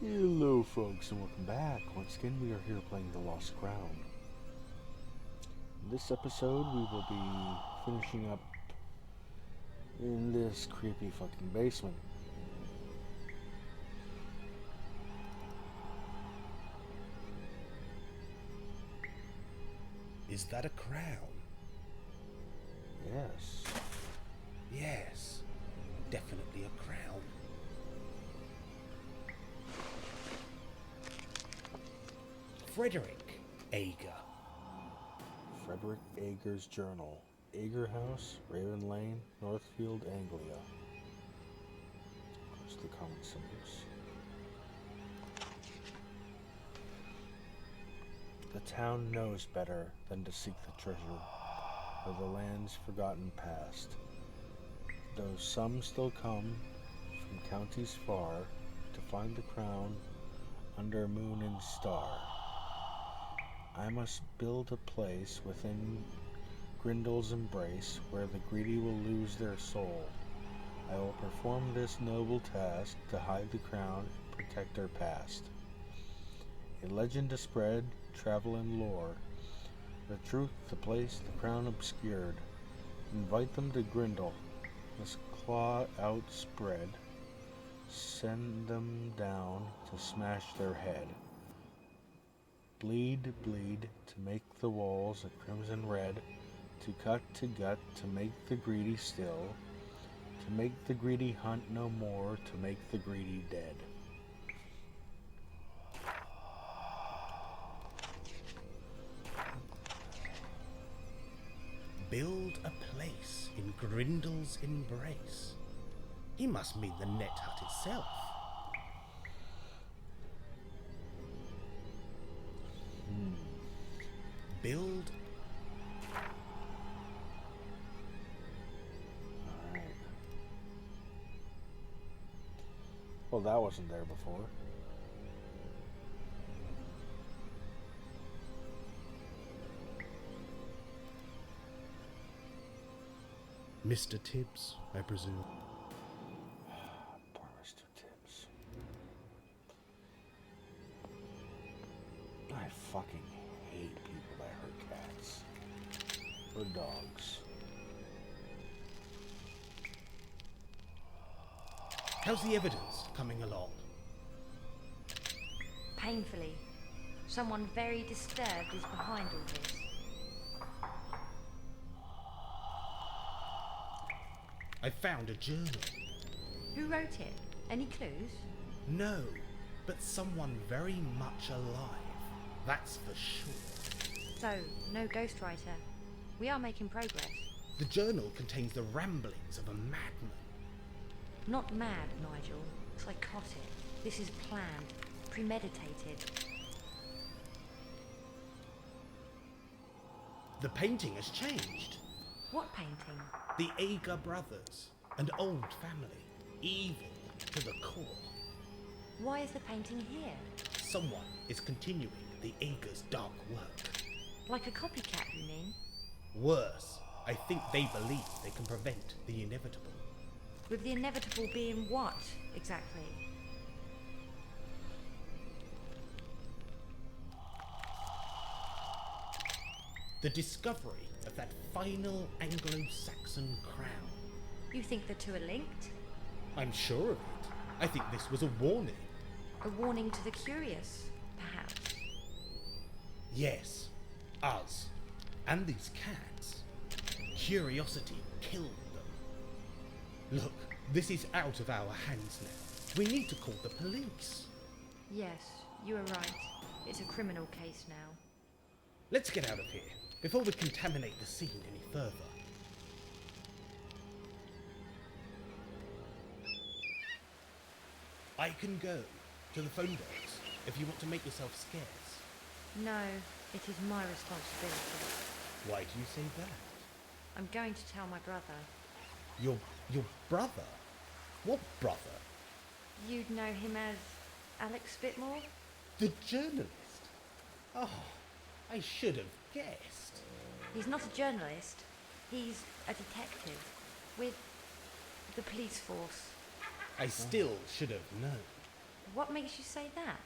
Hello folks and welcome back. Once again we are here playing The Lost Crown. In this episode we will be finishing up in this creepy fucking basement. Is that a crown? Yes. Yes, definitely a crown. Frederick Ager. Frederick Ager's journal. Ager House, Raven Lane, Northfield, Anglia. Of course the common symbols. The town knows better than to seek the treasure of the land's forgotten past. Though some still come from counties far to find the crown under moon and star, I must build a place within Grindel's embrace where the greedy will lose their soul. I will perform this noble task to hide the crown and protect our past. A legend to spread, travel and lore, the truth, the place, the crown obscured. Invite them to Grindel, this claw outspread. Send them down to smash their head. Bleed, bleed, to make the walls a crimson red, to cut, to gut, to make the greedy still, to make the greedy hunt no more, to make the greedy dead. Build a place in Grindel's embrace. He must mean the net hut itself. Build. Alright. Well, that wasn't there before. Mr. Tibbs, I presume. Poor Mr. Tibbs. I fucking hate people that hurt cats. Or dogs. How's the evidence coming along? Painfully. Someone very disturbed is behind all this. I found a journal. Who wrote it? Any clues? No, but someone very much alive. That's for sure. So, no ghostwriter. We are making progress. The journal contains the ramblings of a madman. Not mad, Nigel. Psychotic. This is planned. Premeditated. The painting has changed. What painting? The Ager brothers, an old family, evil to the core. Why is the painting here? Someone is continuing the Ager's dark work. Like a copycat, you mean? Worse, I think they believe they can prevent the inevitable. With the inevitable being what, exactly? The discovery of that final Anglo-Saxon crown. You think the two are linked? I'm sure of it. I think this was a warning. A warning to the curious, perhaps? Yes, us. And these cats. Curiosity killed them. Look, this is out of our hands now. We need to call the police. Yes, you are right. It's a criminal case now. Let's get out of here before we contaminate the scene any further. I can go to the phone box if you want to make yourself scarce. No, it is my responsibility. Why do you say that? I'm going to tell my brother. Your brother? What brother? You'd know him as Alex Spitmore? The journalist? Oh, I should have guessed. He's not a journalist. He's a detective with the police force. I still should have known. What makes you say that?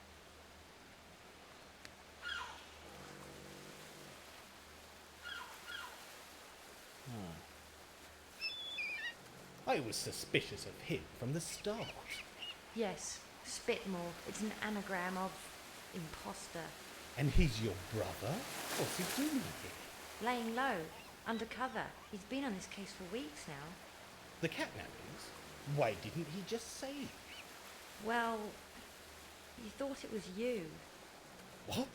I was suspicious of him from the start. Yes, Spitmore. It's an anagram of imposter. And he's your brother? What's he doing here? Laying low, undercover. He's been on this case for weeks now. The catnappings? Why didn't he just say it? Well, he thought it was you. What?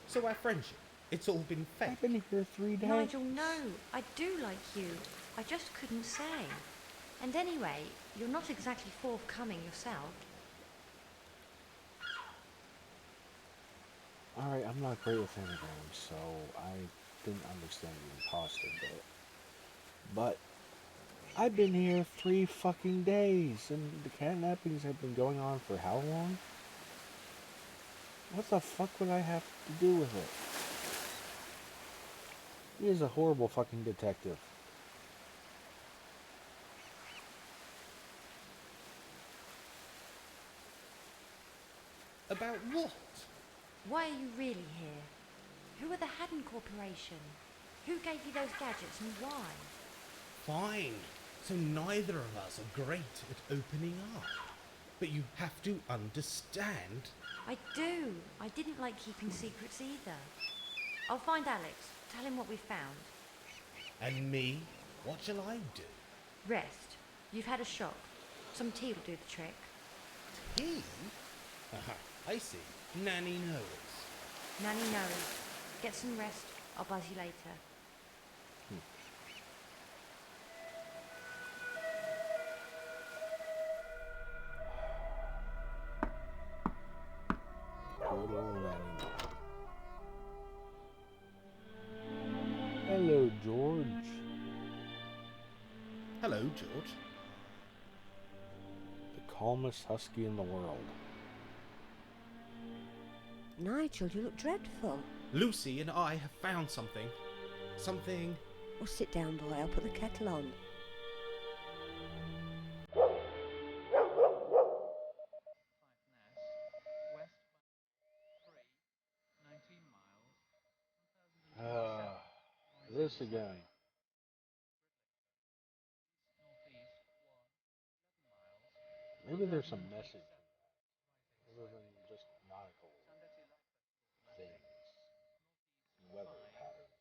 So our friendship, it's all been fake? I've been here 3 days. Nigel, no. I do like you. I just couldn't say. And anyway, you're not exactly forthcoming yourself. Alright, I'm not great with anagrams, so I didn't understand the imposter bit. But I've been here 3 fucking days, and the kidnappings have been going on for how long? What the fuck would I have to do with it? He is a horrible fucking detective. About what? Why are you really here? Who are the Haddon Corporation? Who gave you those gadgets and why? Fine. So neither of us are great at opening up. But you have to understand. I do. I didn't like keeping secrets either. I'll find Alex. Tell him what we found. And me? What shall I do? Rest. You've had a shock. Some tea will do the trick. Tea? Aha, I see. Nanny knows. Nanny knows. Get some rest. I'll buzz you later. Good old Nanny. Hello, George. Hello, George. The calmest husky in the world. Nigel, you look dreadful. Lucy and I have found something. Something... Oh, sit down, boy. I'll put the kettle on. This again. Maybe there's some message other than just nautical things, weather patterns.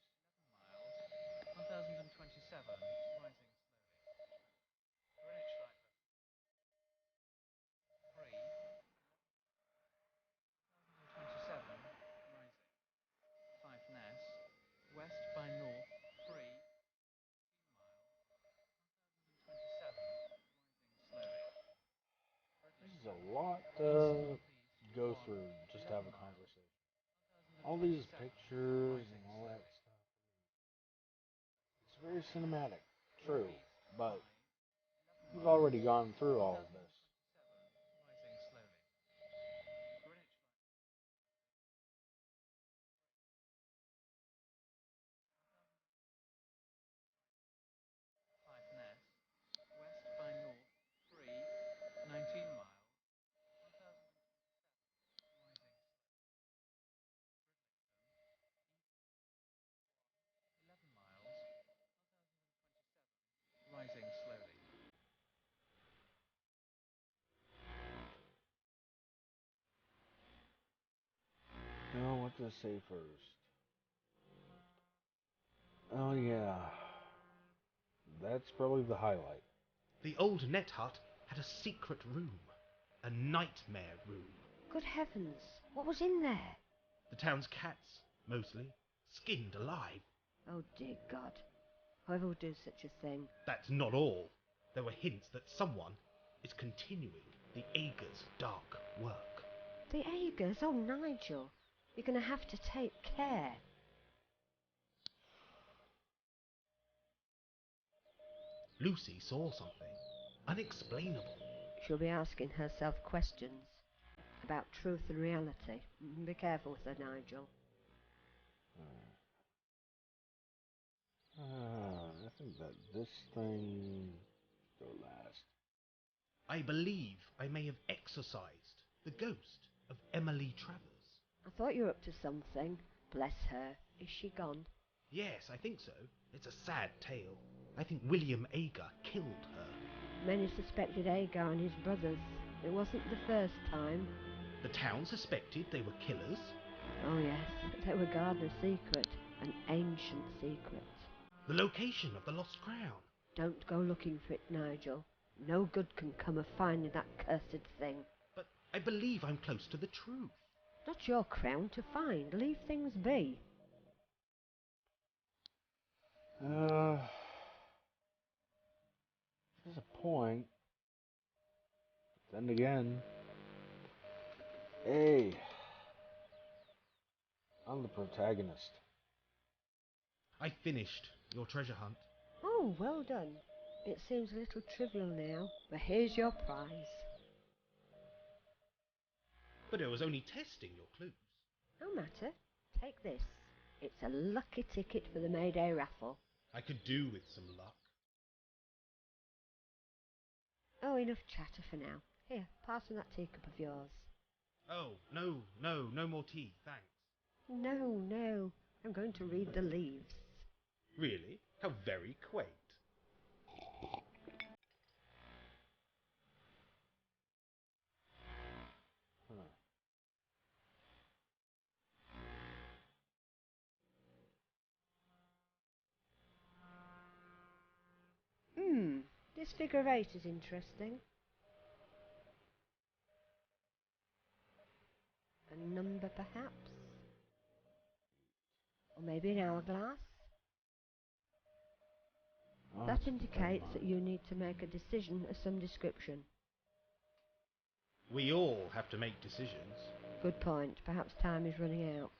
1027, rising slowly. Greenwich Light Three. 1027, rising. 5 Ness, west by north, 3 miles. 1027, rising slowly. This is a lot to go through just to have a conversation. All these pictures and all that stuff. It's very cinematic, true, but we've already gone through all of this. Rising slowly. Greenwich Light 5 Ness, west by north, 3 19 miles. 11 miles. Rising slowly. Now, what to say first? Oh yeah, that's probably the highlight. The old net hut had a secret room. A nightmare room. Good heavens, what was in there? The town's cats, mostly, skinned alive. Oh, dear God. Whoever would do such a thing? That's not all. There were hints that someone is continuing the Ager's dark work. The Agers? Oh, Nigel. You're going to have to take care. Lucy saw something unexplainable. She'll be asking herself questions about truth and reality. Be careful with her, Nigel. I think that this thing will last. I believe I may have exorcised The ghost of Emily Travers. I thought you were up to something. Bless her. Is she gone? Yes, I think so. It's a sad tale. I think William Agar killed her. Many suspected Agar and his brothers. It wasn't the first time. The town suspected they were killers. Oh yes, they were Gardner's secret. An ancient secret. The location of the lost crown. Don't go looking for it, Nigel. No good can come of finding that cursed thing. But I believe I'm close to the truth. Not your crown to find. Leave things be. There's a point. Then again, hey, I'm the protagonist. I finished your treasure hunt. Oh, well done. It seems a little trivial now, but here's your prize. But I was only testing your clues. No matter. Take this. It's a lucky ticket for the Mayday raffle. I could do with some luck. Oh, enough chatter for now. Here, pass on that teacup of yours. Oh, no more tea, thanks. No. I'm going to read the leaves. Really? How very quaint. This figure of 8 is interesting. A number, perhaps? Or maybe an hourglass? Oh, That that's indicates very that you need to make a decision of some description. We all have to make decisions. Good point. Perhaps time is running out.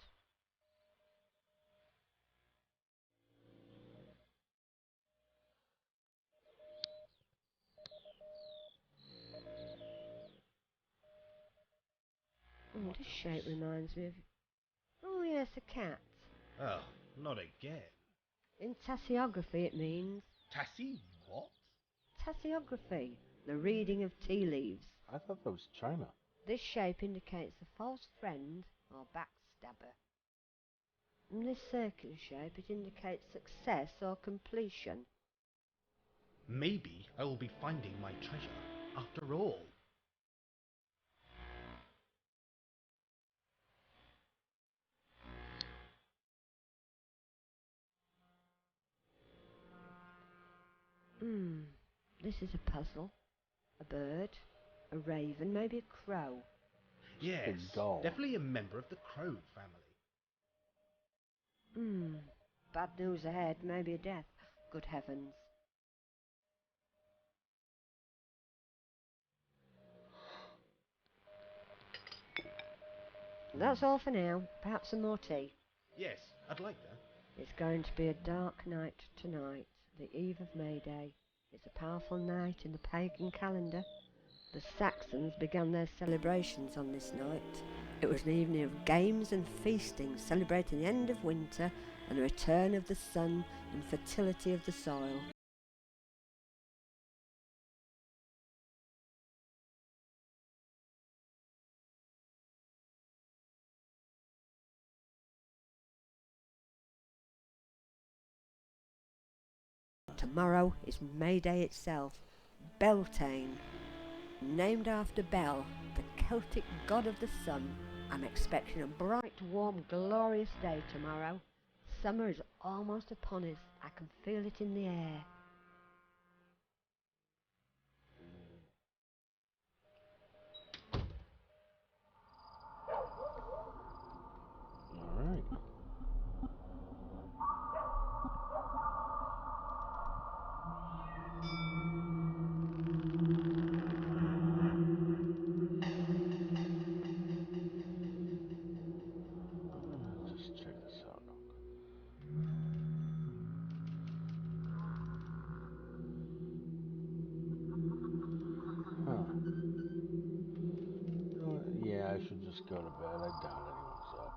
Oh, this shape reminds me of... Oh yes, a cat. Oh, not again. In tasseography it means... Tassie, what? Tasseography, the reading of tea leaves. I thought that was China. This shape indicates a false friend or backstabber. In this circular shape it indicates success or completion. Maybe I will be finding my treasure after all. This is a puzzle. A bird, a raven, maybe a crow. Yes, gull. definitely a member of the Crow family. Bad news ahead, maybe a death. Good heavens. That's all for now. Perhaps some more tea. Yes, I'd like that. It's going to be a dark night tonight, the eve of May Day. It's a powerful night in the pagan calendar. The Saxons began their celebrations on this night. It was an evening of games and feasting, celebrating the end of winter and the return of the sun and fertility of the soil. Tomorrow is May Day itself, Beltane, named after Bel, the Celtic god of the sun. I'm expecting a bright, warm, glorious day tomorrow. Summer is almost upon us. I can feel it in the air. Alright. Just check this out. Huh. You know what? Yeah, I should just go to bed. I doubt anyone's up.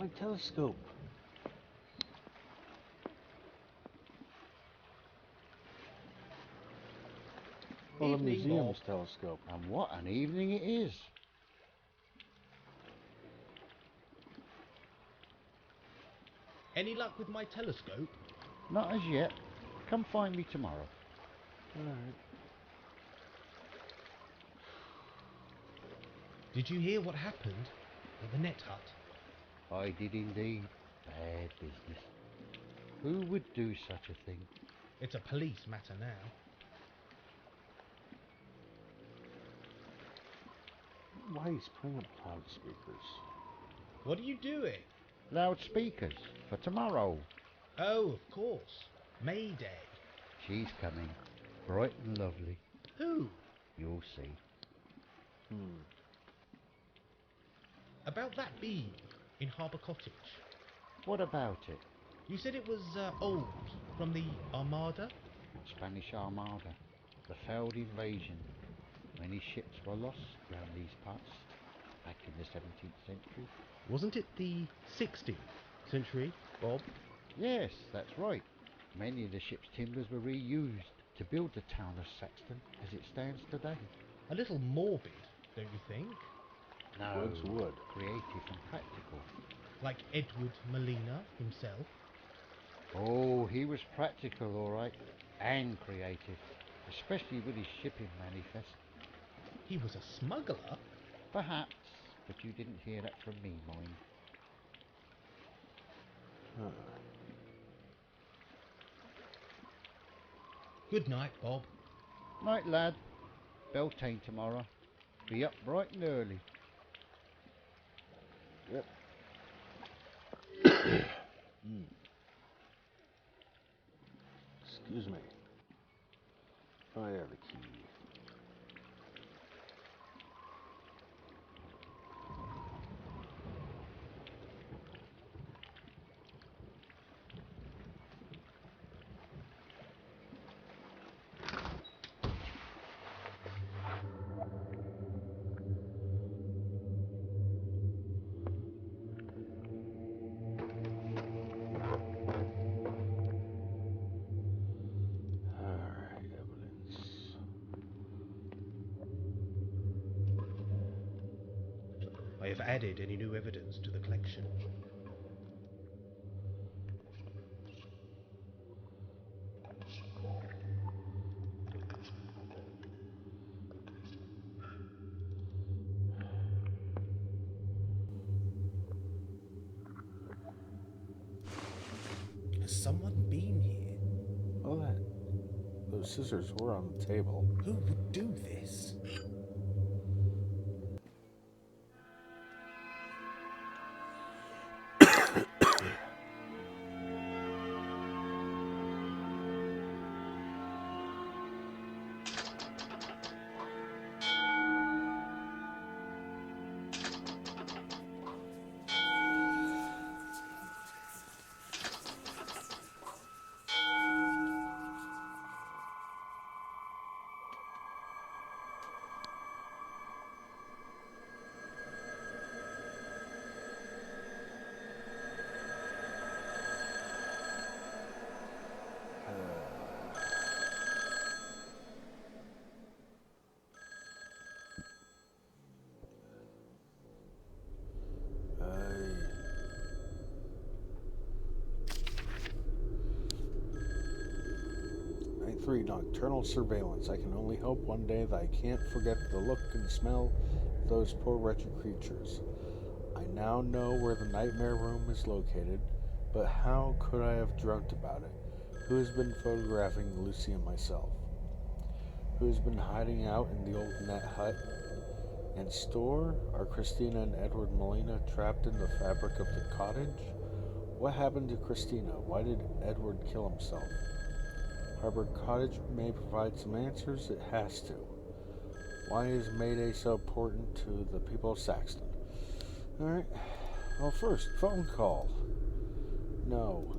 My telescope. Well, the Evening, museum's Bob. telescope. And what an evening it is. Any luck with my telescope? Not as yet. Come find me tomorrow. Alright. Did you hear what happened at the net hut? I did indeed. Bad business. Who would do such a thing? It's a police matter now. Why he's putting up loudspeakers? What are you doing? Loudspeakers for tomorrow. Oh, of course. May Day. She's coming. Bright and lovely. Who? You'll see. About that beam in Harbour Cottage. What about it? You said it was old, from the Armada? Spanish Armada. The failed invasion. Many ships were lost round these parts back in the 17th century. Wasn't it the 16th century, Bob? Yes, that's right. Many of the ship's timbers were reused to build the town of Saxton as it stands today. A little morbid, don't you think? No, Wood's wood. creative and practical. Like Edward Molina himself? Oh, he was practical, all right, and creative, especially with his shipping manifest. He was a smuggler? Perhaps, but you didn't hear that from me, mind. Huh. Good night, Bob. Night, lad. Beltane tomorrow. Be up bright and early. Yep. Excuse me. Oh yeah, the key. Alright, evidence. I have added any new evidence to the collection. Has someone been here? Oh, those scissors were on the table. Who would do this? Night 3, nocturnal surveillance. I can only hope one day that I can't forget the look and smell of those poor wretched creatures. I now know where the nightmare room is located, but how could I have dreamt about it? Who has been photographing Lucy and myself? Who has been hiding out in the old net hut and store? Are Christina and Edward Molina trapped in the fabric of the cottage? What happened to Christina? Why did Edward kill himself? Harbour Cottage may provide some answers. It has to. Why is Mayday so important to the people of Saxton? Alright. Well, first, phone call. No.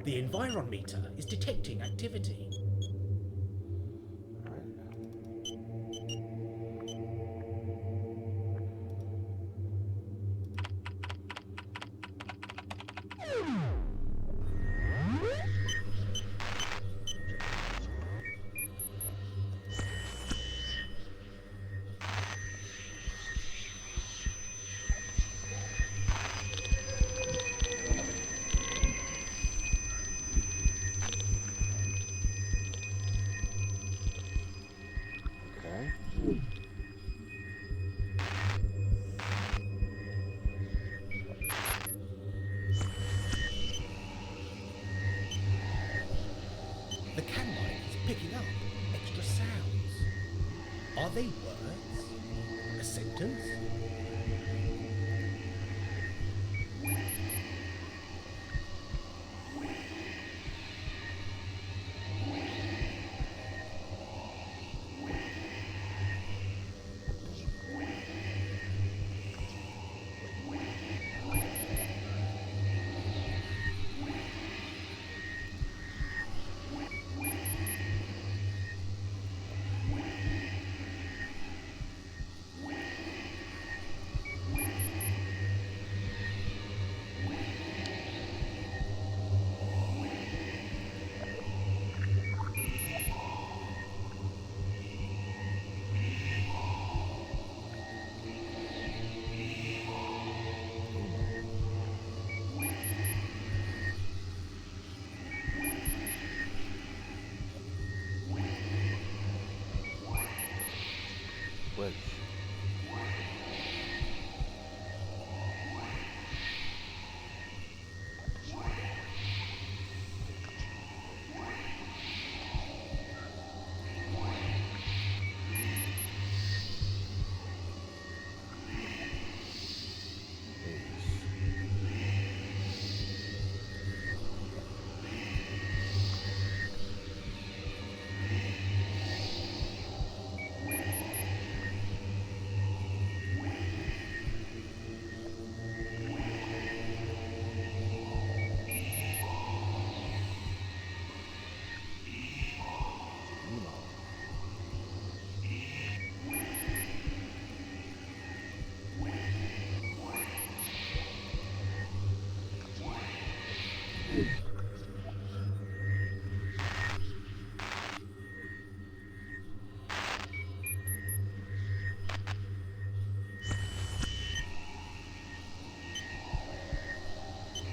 The environmeter is detecting activity. Okay. The can mic is picking up extra sounds. Are they words? A sentence? Which?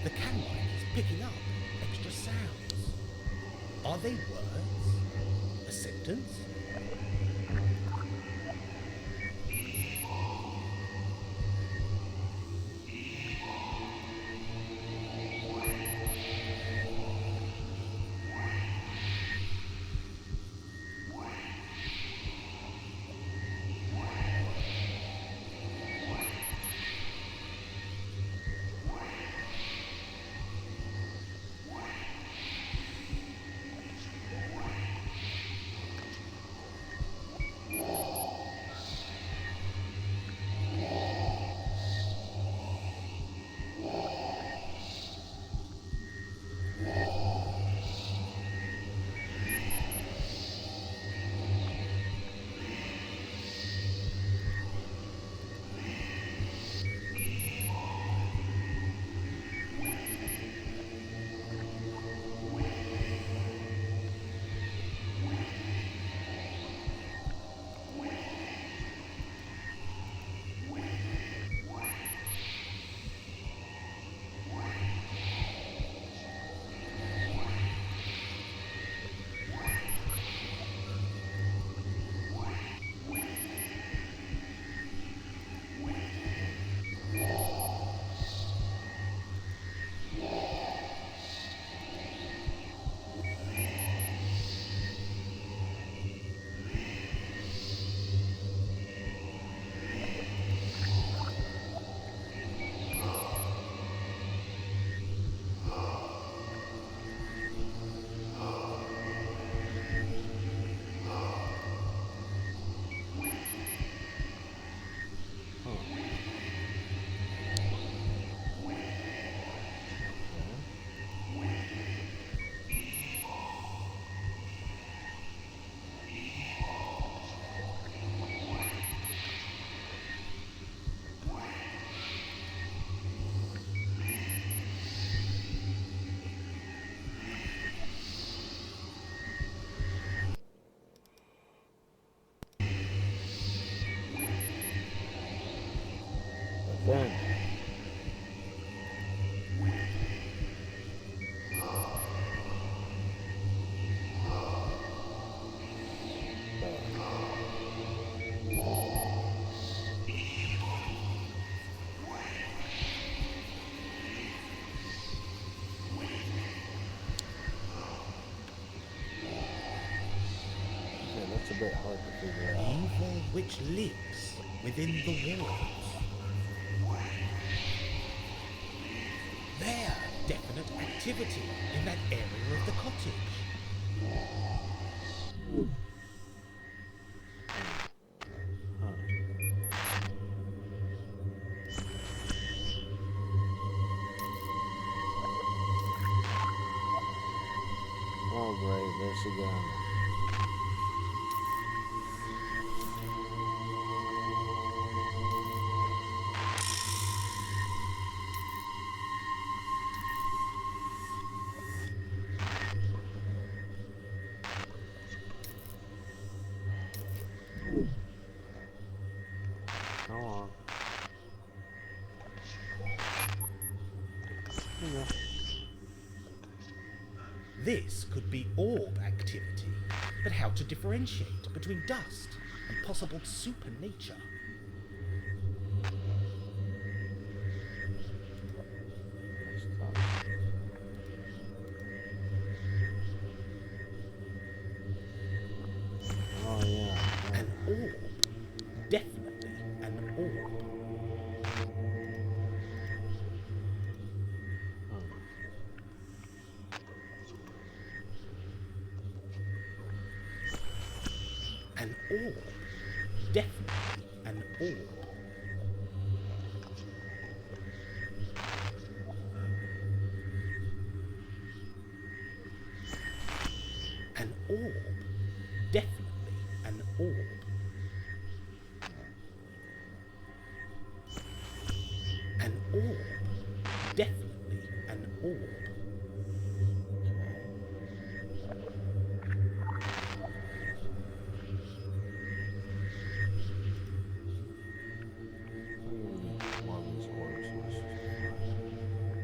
The can mic is picking up extra sounds. Are they words? A sentence? bit hard to figure out. Evil which lives within the walls. There, definite activity in that area of the cottage. Oh great, this again. Come on. Here you go. This could be orb activity, but how to differentiate between dust and possible supernature? That's tough. Oh yeah. An orb. Definitely an orb. An orb. Definitely an orb. An orb. Definitely an orb. An orb. Definitely an orb. More of these orbs. Let's just find.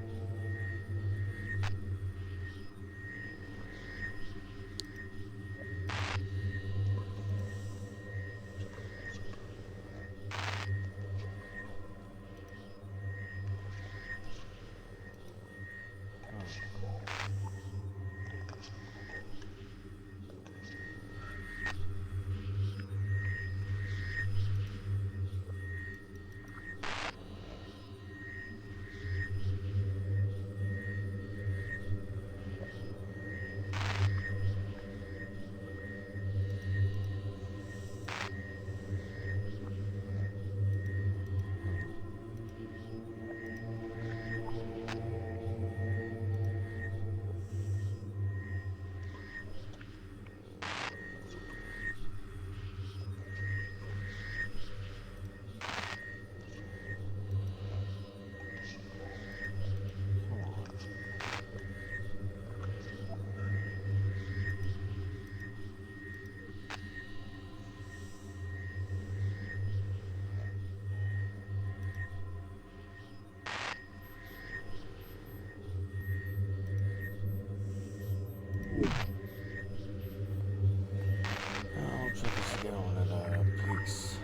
I'll check this again when it peaks.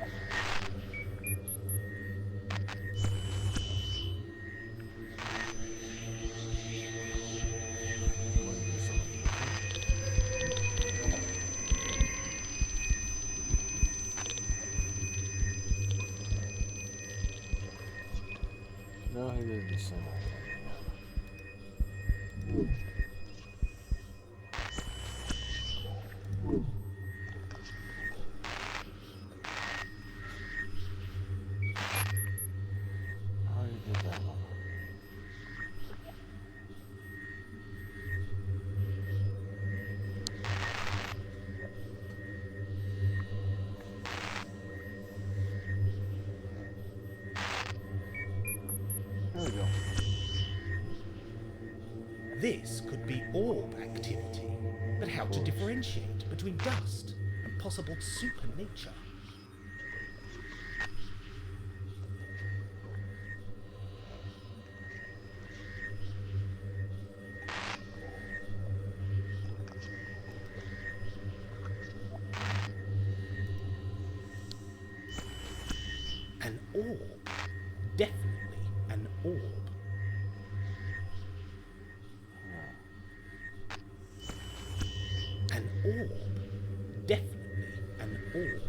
No, he didn't say anything. Oh, you did that one. There we go. This could be orb activity, but how to differentiate between dust and possible supernature? An orb. Definitely an orb. An orb. Definitely an orb.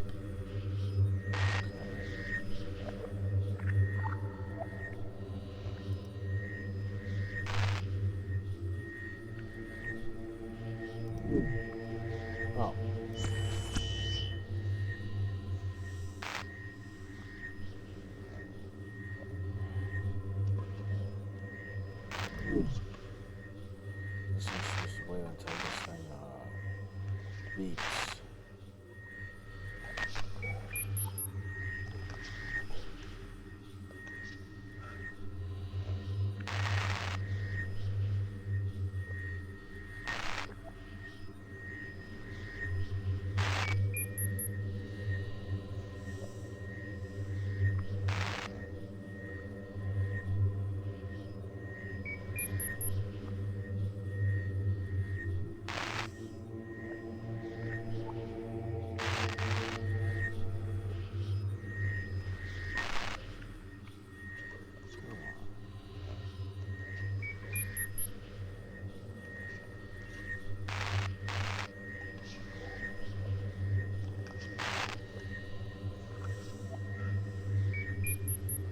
Oh. This is just wait until this thing beeps.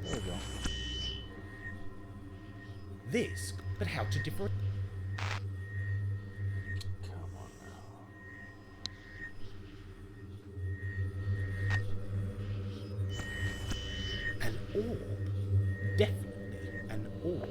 There we go. This, but how to differentiate? Come on now. An orb. Definitely an orb.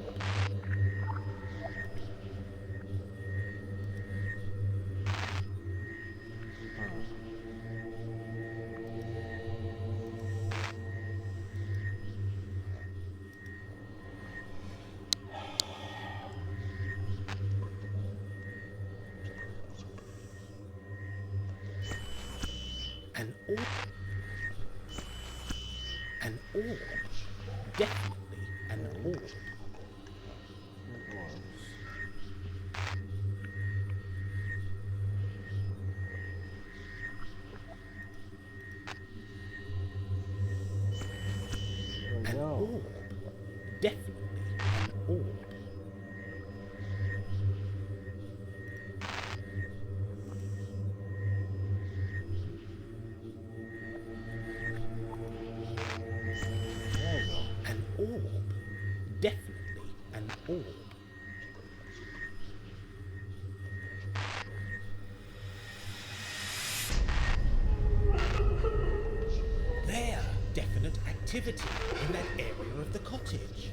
An orb. An orb. Definitely an orb. It was. There we An go. orb. Definitely an orb. There we go. An orb. Definitely an orb. There, definite activity in that area of the cottage.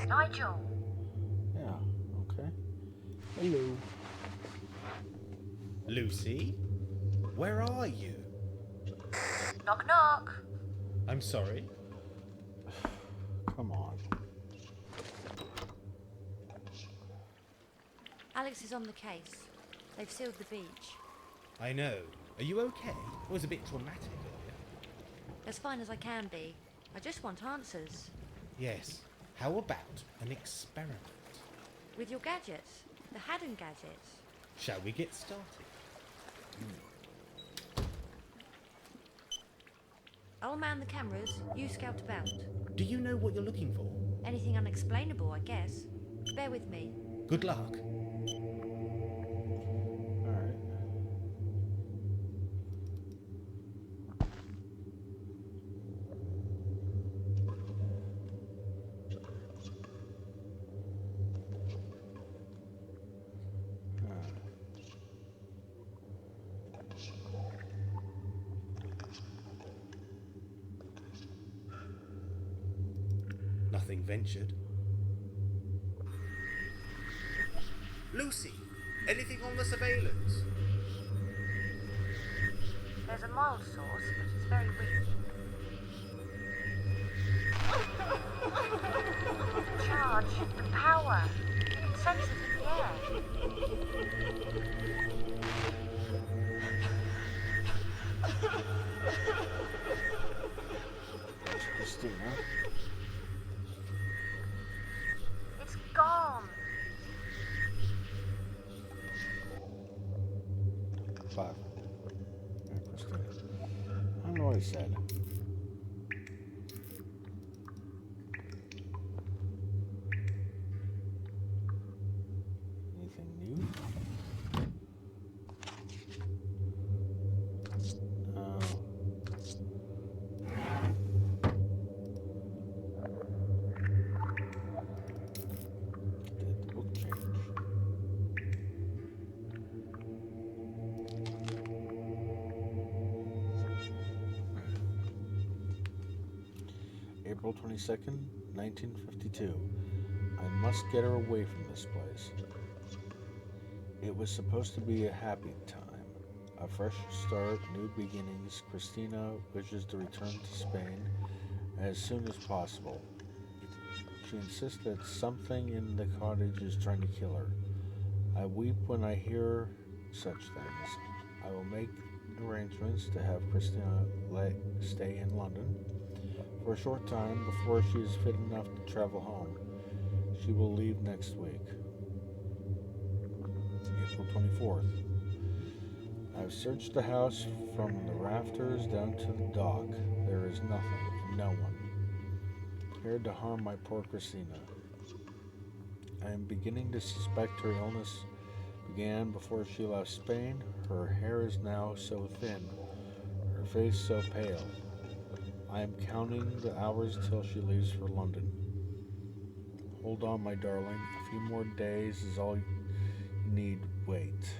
Nigel! Yeah, okay. Hello. Lucy? Where are you? Knock knock! I'm sorry. Come on. Alex is on the case. They've sealed the beach. I know. Are you okay? It was a bit traumatic earlier. As fine as I can be. I just want answers. Yes. How about an experiment? With your gadgets. The Haddon gadgets. Shall we get started? I'll man the cameras. You scout about. Do you know what you're looking for? Anything unexplainable, I guess. Bear with me. Good luck. Alright. Nothing ventured. Lucy, anything on the surveillance? There's a mild source, but it's very weak. The charge, the power. You can sense it in the air. Roy said. Anything new? Oh. Did the book change? April 22nd, 1952. I must get her away from this place. It was supposed to be a happy time. A fresh start, new beginnings. Christina wishes to return to Spain as soon as possible. She insists that something in the cottage is trying to kill her. I weep when I hear such things. I will make arrangements to have Christina stay in London for a short time before she is fit enough to travel home. She will leave next week. April 24th. I've searched the house from the rafters down to the dock. There is nothing and no one here to harm my poor Christina. I am beginning to suspect her illness began before she left Spain. Her hair is now so thin, her face so pale. I am counting the hours till she leaves for London. Hold on, my darling. A few more days is all you need. Wait.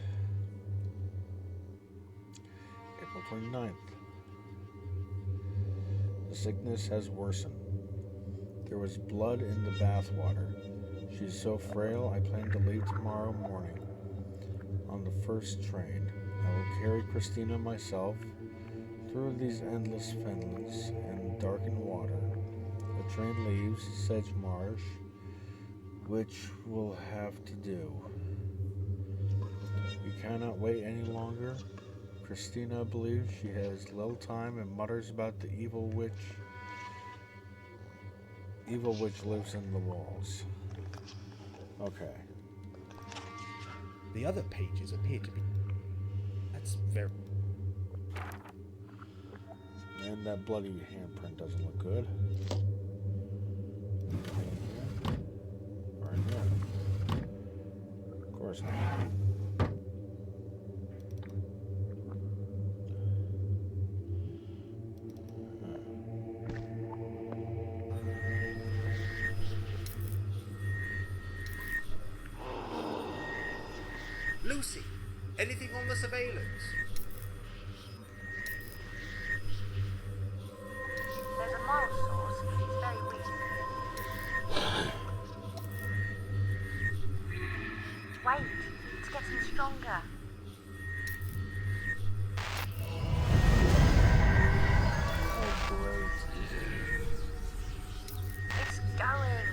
April 29th. The sickness has worsened. There was blood in the bath water. She is so frail, I plan to leave tomorrow morning on the first train. I will carry Christina myself through these endless fens and darkened water. The train leaves Sedgemarsh, which we'll have to do. We cannot wait any longer. Christina believes she has little time and mutters about the evil which lives in the walls. Okay. The other pages appear to be... That's very... And that bloody handprint doesn't look good. Anything in here? Or in here? Of course not. Lucy, anything on the surveillance? There's a mild source. It's very weak. Wait, it's getting stronger. Oh, great. It's going.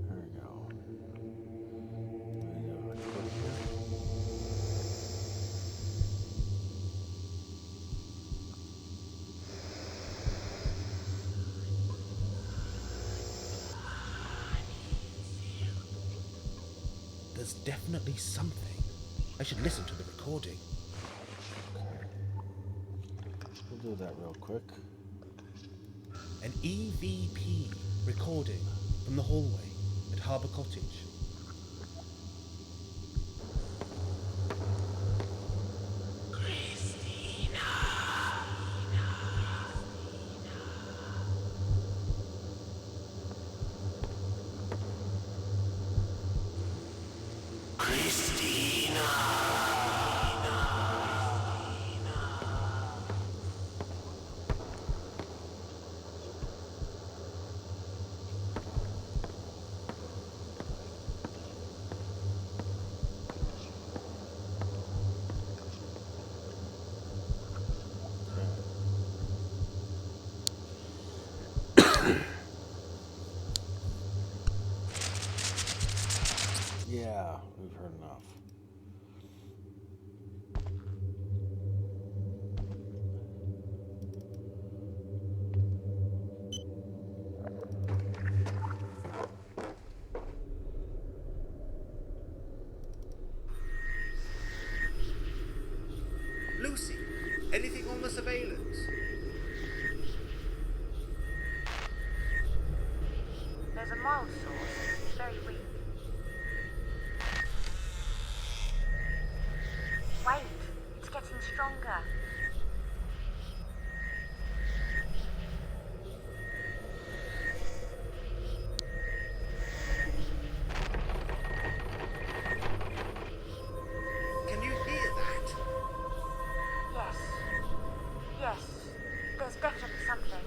There we go. There we go. Click here. There's definitely something. I should listen to the recording. We'll do that real quick. An EVP recording from the hallway at Harbour Cottage. Yeah, we've heard enough. very weak. Wait, it's getting stronger. Can you hear that? Yes. Yes. There's definitely something.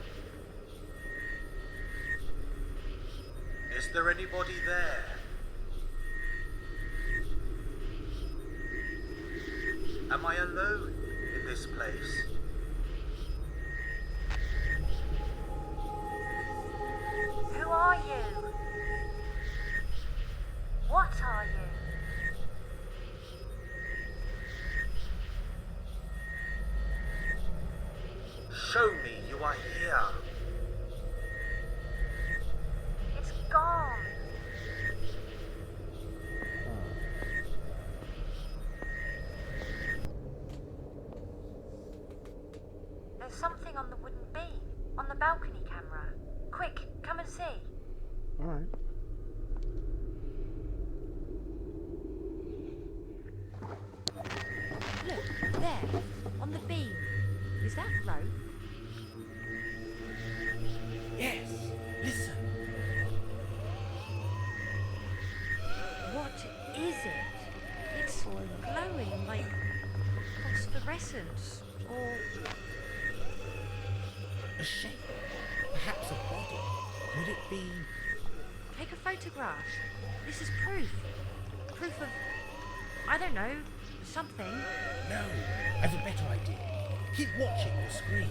Is there anybody there? Am I alone in this place? Who are you? What are you? Show me you are here. It's gone. There's something on the wooden beam, on the balcony camera. Quick, come and see. Alright. Look, there, on the beam. Is that rope? Yes. Listen. What is it? It's glowing like phosphorescence, or A shape. Perhaps a body. Could it be? take a photograph. This is proof. Proof of, I don't know, something. No. I've a better idea. Keep watching the screen.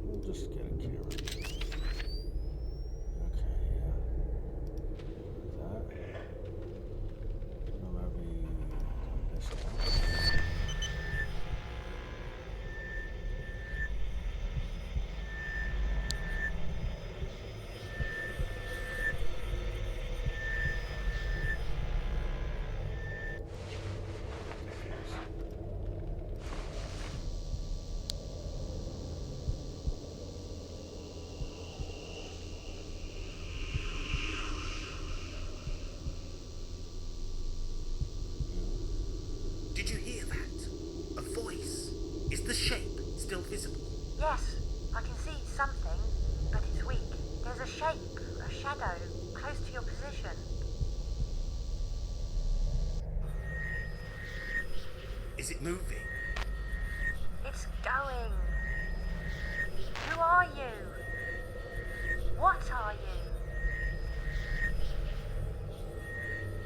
We'll just get a camera. Okay, yeah. That. Maybe this one. Did you hear that? A voice. Is the shape still visible? Yes, I can see something, but it's weak. There's a shape, a shadow, close to your position. Is it moving? It's going. Who are you? What are you?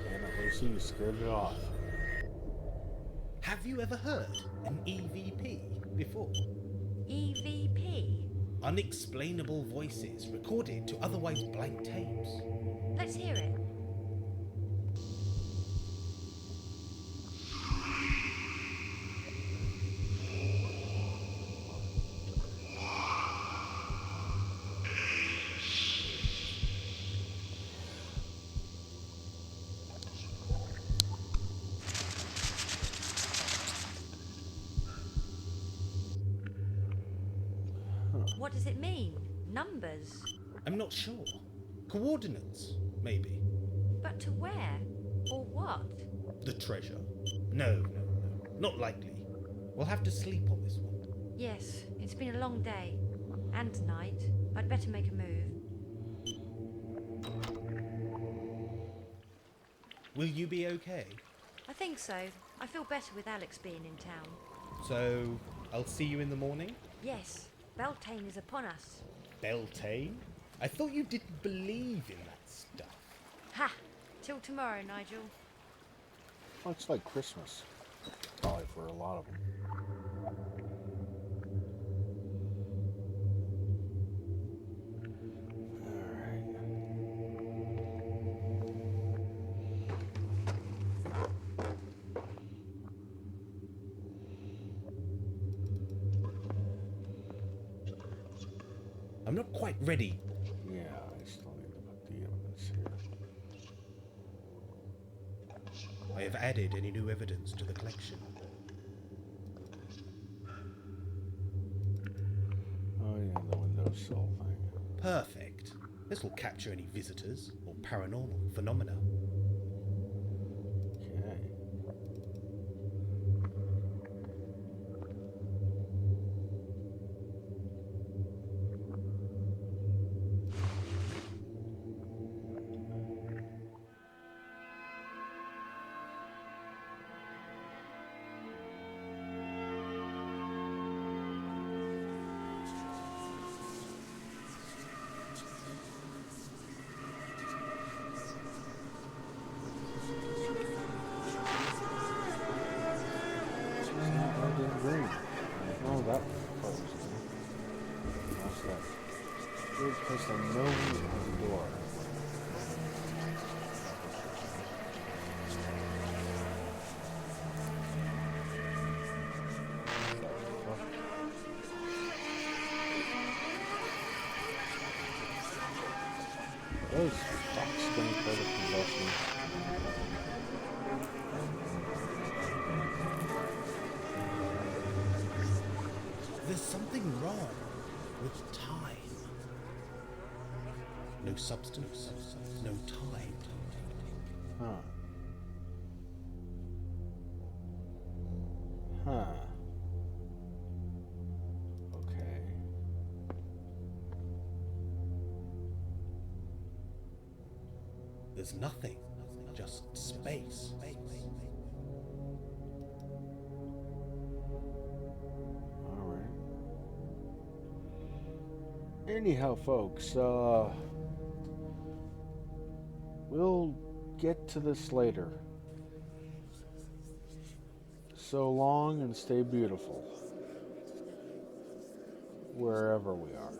Damn it, Lucy, you scared it off. Have you ever heard an EVP before? EVP? Unexplainable voices recorded to otherwise blank tapes. Let's hear it. What does it mean? Numbers? I'm not sure. Coordinates, maybe. But to where? Or what? The treasure. No. Not likely. We'll have to sleep on this one. Yes, it's been a long day. And night. I'd better make a move. Will you be okay? I think so. I feel better with Alex being in town. So, I'll see you in the morning? Yes, Beltane is upon us. Beltane? I thought you didn't believe in that stuff. Ha! Till tomorrow, Nigel. Well, it's like Christmas. Probably for a lot of them. Alright. I'm not quite ready. Yeah, I still need to put the evidence here. I have added any new evidence to the collection. Oh yeah, the windowsill thing. Perfect. This will capture any visitors or paranormal phenomena. Okay. Green. Oh, that closed. What's that? Weird place I know has a door. Those fox gonna try to possess me. There's something wrong with time. No substance, no time. Huh. Huh. Okay. There's nothing, just space. Alright. Anyhow, folks, we'll get to this later. So long and stay beautiful. Wherever we are.